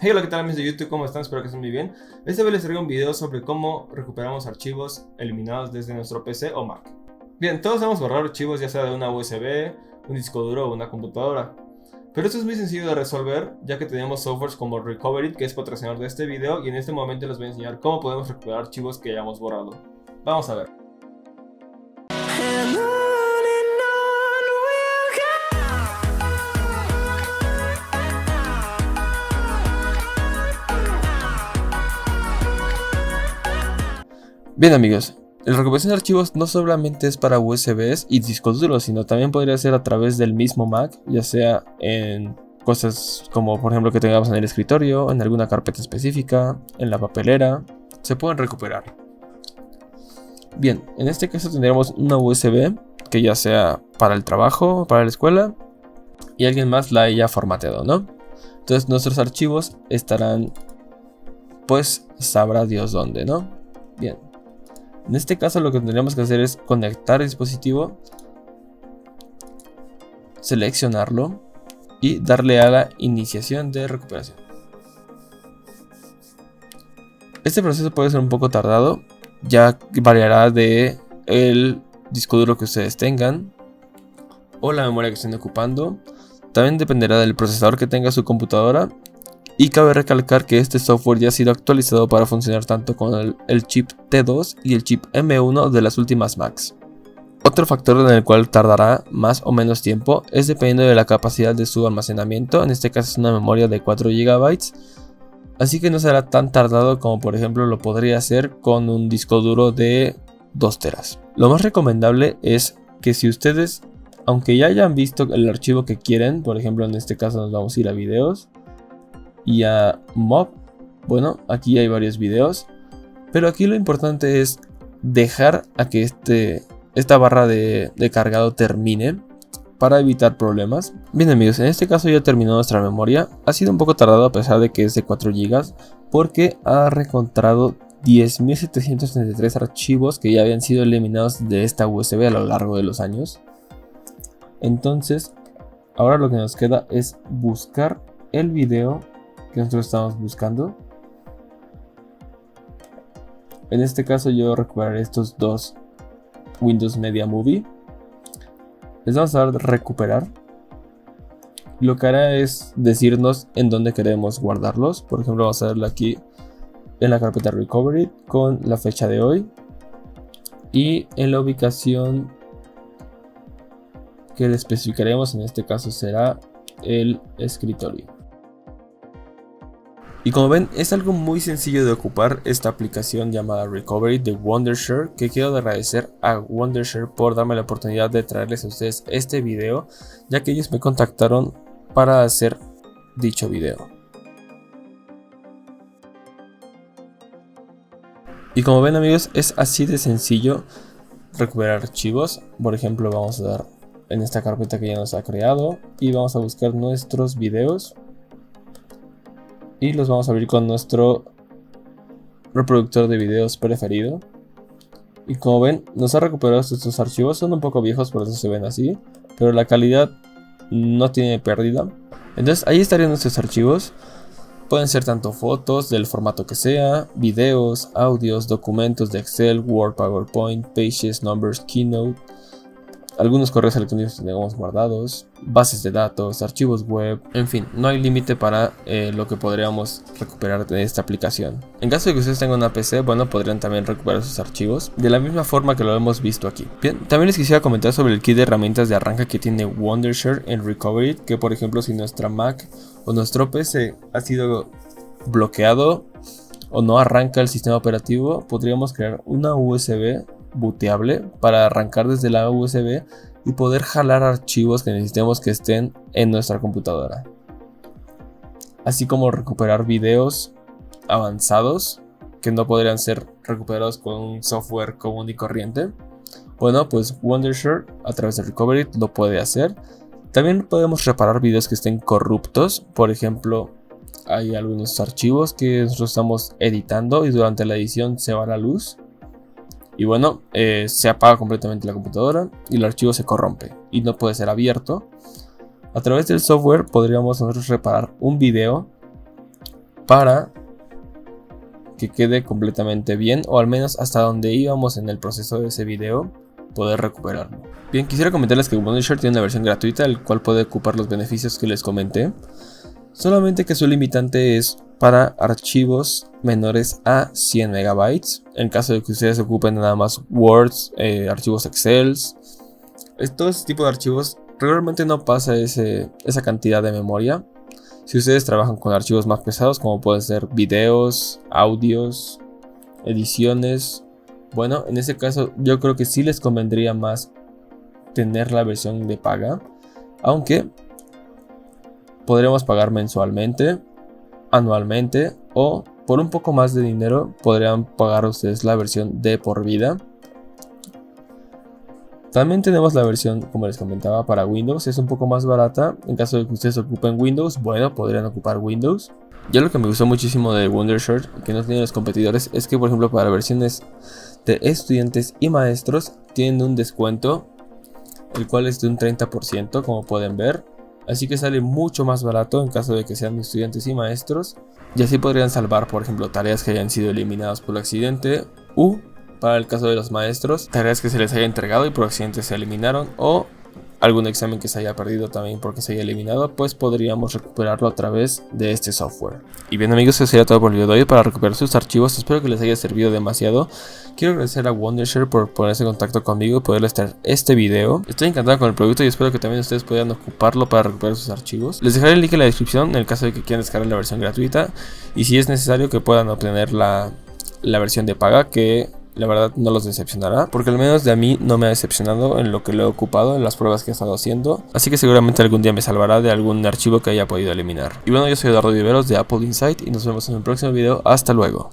Hey, hola, ¿qué tal amigos de YouTube? ¿Cómo están? Espero que estén muy bien. Esta vez les traigo un video sobre cómo recuperamos archivos eliminados desde nuestro PC o Mac. Bien, todos hemos borrado archivos ya sea de una USB, un disco duro o una computadora. Pero esto es muy sencillo de resolver, ya que tenemos softwares como Recovery, que es patrocinador de este video, y en este momento les voy a enseñar cómo podemos recuperar archivos que hayamos borrado. Vamos a ver. Bien amigos, la recuperación de archivos no solamente es para USBs y discos duros, sino también podría ser a través del mismo Mac, ya sea en cosas como por ejemplo que tengamos en el escritorio, en alguna carpeta específica, en la papelera, se pueden recuperar. Bien, en este caso tendríamos una USB que ya sea para el trabajo, para la escuela, y alguien más la haya formateado, ¿no? Entonces nuestros archivos estarán, pues sabrá Dios dónde, ¿no? Bien. En este caso lo que tendríamos que hacer es conectar el dispositivo, seleccionarlo y darle a la iniciación de recuperación. Este proceso puede ser un poco tardado, ya variará de el disco duro que ustedes tengan o la memoria que estén ocupando. También dependerá del procesador que tenga su computadora. Y cabe recalcar que este software ya ha sido actualizado para funcionar tanto con el chip T2 y el chip M1 de las últimas Macs. Otro factor en el cual tardará más o menos tiempo es dependiendo de la capacidad de su almacenamiento, en este caso es una memoria de 4 GB, así que no será tan tardado como por ejemplo lo podría hacer con un disco duro de 2 teras. Lo más recomendable es que si ustedes, aunque ya hayan visto el archivo que quieren, por ejemplo en este caso nos vamos a ir a videos, y a Mob, bueno, aquí hay varios videos, pero aquí lo importante es dejar a que esta barra de cargado termine para evitar problemas. Bien amigos, en este caso ya terminó nuestra memoria. Ha sido un poco tardado a pesar de que es de 4 GB, porque ha reencontrado 10.733 archivos que ya habían sido eliminados de esta USB a lo largo de los años. Entonces ahora lo que nos queda es buscar el video que nosotros estamos buscando. En este caso yo recuperaré estos dos Windows Media Movie. Les vamos a dar recuperar. Lo que hará es decirnos en dónde queremos guardarlos. Por ejemplo vamos a darle aquí en la carpeta Recovery con la fecha de hoy y en la ubicación que le especificaremos, en este caso será el escritorio. Y como ven, es algo muy sencillo de ocupar esta aplicación llamada Recovery de Wondershare, que quiero agradecer a Wondershare por darme la oportunidad de traerles a ustedes este video, ya que ellos me contactaron para hacer dicho video. Y como ven amigos, es así de sencillo recuperar archivos. Por ejemplo, vamos a dar en esta carpeta que ya nos ha creado y vamos a buscar nuestros videos. Y los vamos a abrir con nuestro reproductor de videos preferido. Y como ven, nos ha recuperado estos archivos. Son un poco viejos, por eso se ven así, pero la calidad no tiene pérdida. Entonces ahí estarían nuestros archivos. Pueden ser tanto fotos del formato que sea, videos, audios, documentos de Excel, Word, PowerPoint, Pages, Numbers, Keynote, algunos correos electrónicos que tengamos guardados, bases de datos, archivos web, en fin, no hay límite para lo que podríamos recuperar de esta aplicación. En caso de que ustedes tengan una PC, bueno, podrían también recuperar sus archivos de la misma forma que lo hemos visto aquí. Bien, también les quisiera comentar sobre el kit de herramientas de arranque que tiene Wondershare en Recovery, que por ejemplo si nuestra Mac o nuestro PC ha sido bloqueado o no arranca el sistema operativo, podríamos crear una USB booteable para arrancar desde la USB y poder jalar archivos que necesitemos que estén en nuestra computadora, así como recuperar videos avanzados que no podrían ser recuperados con un software común y corriente. Bueno, pues Wondershare a través de Recovery lo puede hacer. También podemos reparar videos que estén corruptos. Por ejemplo, hay algunos archivos que nosotros estamos editando y durante la edición se va la luz y bueno, se apaga completamente la computadora y el archivo se corrompe y no puede ser abierto. A través del software podríamos nosotros reparar un video para que quede completamente bien, o al menos hasta donde íbamos en el proceso de ese video, poder recuperarlo. Bien, quisiera comentarles que Wondershare tiene una versión gratuita, el cual puede ocupar los beneficios que les comenté, solamente que su limitante es para archivos menores a 100 megabytes. En caso de que ustedes ocupen nada más Word, archivos Excel, todo ese tipo de archivos regularmente no pasa esa cantidad de memoria. Si ustedes trabajan con archivos más pesados, como pueden ser videos, audios, ediciones, bueno, en ese caso yo creo que sí les convendría más tener la versión de paga, aunque podremos pagar mensualmente, anualmente, o por un poco más de dinero podrían pagar ustedes la versión de por vida. También tenemos la versión, como les comentaba, para Windows. Es un poco más barata. En caso de que ustedes ocupen Windows, bueno, podrían ocupar Windows. Ya lo que me gustó muchísimo de Wondershare, que no tienen los competidores, es que por ejemplo para versiones de estudiantes y maestros tienen un descuento, el cual es de un 30%, como pueden ver. Así que sale mucho más barato en caso de que sean estudiantes y maestros. Y así podrían salvar, por ejemplo, tareas que hayan sido eliminadas por accidente, u para el caso de los maestros, tareas que se les haya entregado y por accidente se eliminaron, o algún examen que se haya perdido también porque se haya eliminado, pues podríamos recuperarlo a través de este software. Y bien amigos, eso sería todo por el video de hoy. Para recuperar sus archivos, espero que les haya servido demasiado. Quiero agradecer a Wondershare por ponerse en contacto conmigo y poderles traer este video. Estoy encantado con el producto y espero que también ustedes puedan ocuparlo para recuperar sus archivos. Les dejaré el link en la descripción en el caso de que quieran descargar la versión gratuita, y si es necesario que puedan obtener la versión de paga, que la verdad no los decepcionará, porque al menos de a mí no me ha decepcionado en lo que lo he ocupado, en las pruebas que he estado haciendo. Así que seguramente algún día me salvará de algún archivo que haya podido eliminar. Y bueno, yo soy Eduardo Viveros de Apple Insight y nos vemos en el próximo video. Hasta luego.